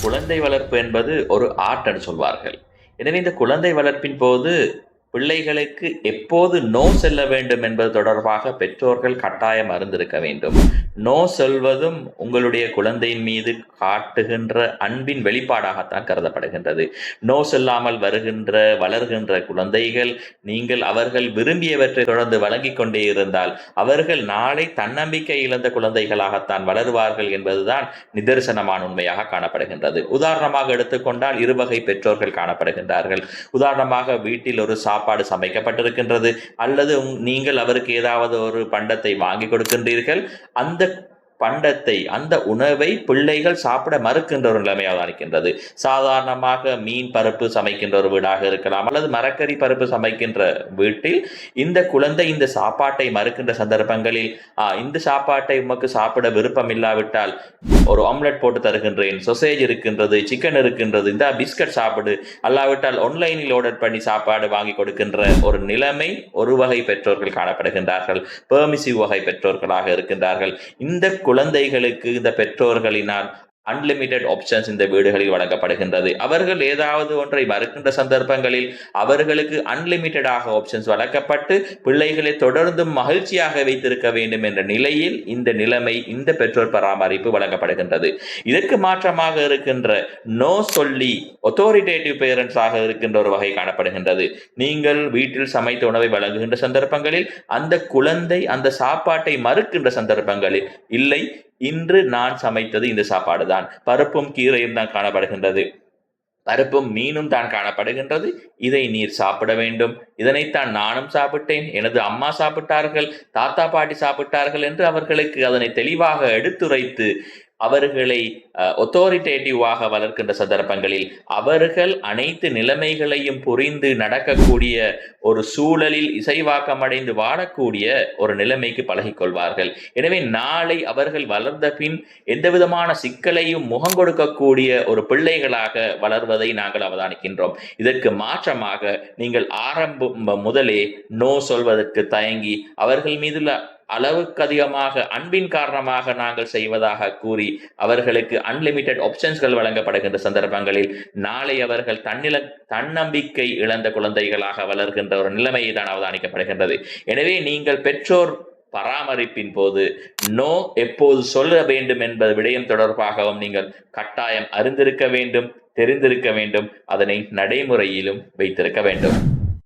குழந்தை வளர்ப்பு என்பது ஒரு ஆர்ட் என்று சொல்வார்கள். எனவே இந்த குழந்தை வளர்ப்பின் போது பிள்ளைகளுக்கு எப்போது நோ செல்ல வேண்டும் என்பது தொடர்பாக பெற்றோர்கள் கட்டாயம் அறிந்திருக்க வேண்டும். நோ சொல்வதும் உங்களுடைய குழந்தையின் மீது காட்டுகின்ற அன்பின் வெளிப்பாடாகத்தான் கருதப்படுகின்றது. நோ சொல்லாமல் வளர்கின்ற குழந்தைகள், நீங்கள் அவர்கள் விரும்பியவற்றை தொடர்ந்து வழங்கிக் கொண்டே இருந்தால் அவர்கள் நாளை தன்னம்பிக்கை இழந்த குழந்தைகளாகத்தான் வளருவார்கள் என்பதுதான் நிதர்சனமான உண்மையாக காணப்படுகின்றது. உதாரணமாக எடுத்துக்கொண்டால் இருவகை பெற்றோர்கள் காணப்படுகின்றார்கள். உதாரணமாக வீட்டில் ஒரு சாப்பாடு சமைக்கப்பட்டிருக்கின்றது, அல்லது நீங்கள் அவருக்கு ஏதாவது ஒரு பண்டத்தை வாங்கி கொடுக்கின்றீர்கள். அந்த பண்டத்தை, அந்த உணவை பிள்ளைகள் சாப்பிட மறுக்கின்ற ஒரு நிலைமை அவதானிக்கின்றது. சாதாரணமாக மீன் பருப்பு சமைக்கின்ற ஒரு வீடாக இருக்கலாம், அல்லது மரக்கறி பருப்பு சமைக்கின்ற வீட்டில் இந்த குழந்தை இந்த சாப்பாட்டை மறுக்கின்ற சந்தர்ப்பங்களில், இந்த சாப்பாட்டை உமக்கு சாப்பிட விருப்பம் இல்லாவிட்டால் ஒரு ஆம்லெட் போட்டு தருகின்றேன், சொசேஜ் இருக்கின்றது, சிக்கன் இருக்கின்றது, இந்த பிஸ்கட் சாப்பிடு, அல்லாவிட்டால் ஆன்லைனில் ஆர்டர் பண்ணி சாப்பாடு வாங்கி கொடுக்கின்ற ஒரு நிலைமை ஒரு வகை பெற்றோர்கள் காணப்படுகின்றார்கள். பெர்மிசிவ் வகை பெற்றோர்களாக இருக்கின்றார்கள். இந்த குழந்தைகளுக்கு இந்த பெற்றோர்களினால் அன்லிமிட்டெட் ஆப்ஷன்ஸ் இந்த வீடுகளில் வழங்கப்படுகின்றது. அவர்கள் ஏதாவது ஒன்றை மறுக்கின்ற சந்தர்ப்பங்களில் அவர்களுக்கு அன்லிமிட்டடாக ஆப்ஷன்ஸ் வழங்கப்பட்டு பிள்ளைகளை தொடர்ந்தும் மகிழ்ச்சியாக வைத்திருக்க வேண்டும் என்ற நிலையில் இந்த நிலைமை, இந்த பெற்றோர் பராமரிப்பு வழங்கப்படுகின்றது. இதற்கு மாற்றமாக இருக்கின்ற நோ சொல்லி அத்தாரிட்டேட்டிவ் பேரண்ட்ஸாக இருக்கின்ற ஒரு வகை காணப்படுகின்றது. நீங்கள் வீட்டில் சமைத்த உணவை வழங்குகின்ற சந்தர்ப்பங்களில் அந்த குழந்தை அந்த சாப்பாட்டை மறுக்கின்ற சந்தர்ப்பங்களில், இல்லை, இன்று நான் சமைத்தது இந்த சாப்பாடு தான், பருப்பும் கீரையும் தான் காணப்படுகின்றது, பருப்பும் மீனும் தான் காணப்படுகின்றது, இதை நீர் சாப்பிட வேண்டும், இதனைத்தான் நானும் சாப்பிட்டேன், எனது அம்மா சாப்பிட்டார்கள், தாத்தா பாட்டி சாப்பிட்டார்கள் என்று அவர்களுக்கு அதனை தெளிவாக எடுத்துரைத்து அவர்களை ஒத்தாரிட்டேட்டிவாக வளர்க்கின்ற சந்தர்ப்பங்களில் அவர்கள் அனைத்து நிலைமைகளையும் புரிந்து நடக்கக்கூடிய ஒரு சூழலில் இசைவாக்கமடைந்து வாழக்கூடிய ஒரு நிலைமைக்கு பழகிக்கொள்வார்கள். எனவே நாளை அவர்கள் வளர்ந்த பின் எந்தவிதமான சிக்கலையும் முகம் கொடுக்கக்கூடிய ஒரு பிள்ளைகளாக வளர்வதை நாங்கள் அவதானிக்கின்றோம். இதற்கு மாற்றமாக நீங்கள் ஆரம்பம் முதலே நோ சொல்வதற்கு தயங்கி அவர்கள் மீதுள்ள அளவுக்கு அதிகமாக அன்பின் காரணமாக நாங்கள் செய்வதாக கூறி அவர்களுக்கு அன்லிமிட்டெட் ஆப்ஷன்ஸ்கள் வழங்கப்படுகின்ற சந்தர்ப்பங்களில் நாளை அவர்கள் தன்னம்பிக்கை இழந்த குழந்தைகளாக வளர்கின்ற ஒரு நிலைமையை தான் அவதானிக்கப்படுகின்றது. எனவே நீங்கள் பெற்றோர் பராமரிப்பின் போது நோ எப்போது சொல்ல வேண்டும் என்பது விடயம் தொடர்பாகவும் நீங்கள் கட்டாயம் அறிந்திருக்க வேண்டும், தெரிந்திருக்க வேண்டும், அதனை நடைமுறையிலும் வைத்திருக்க வேண்டும்.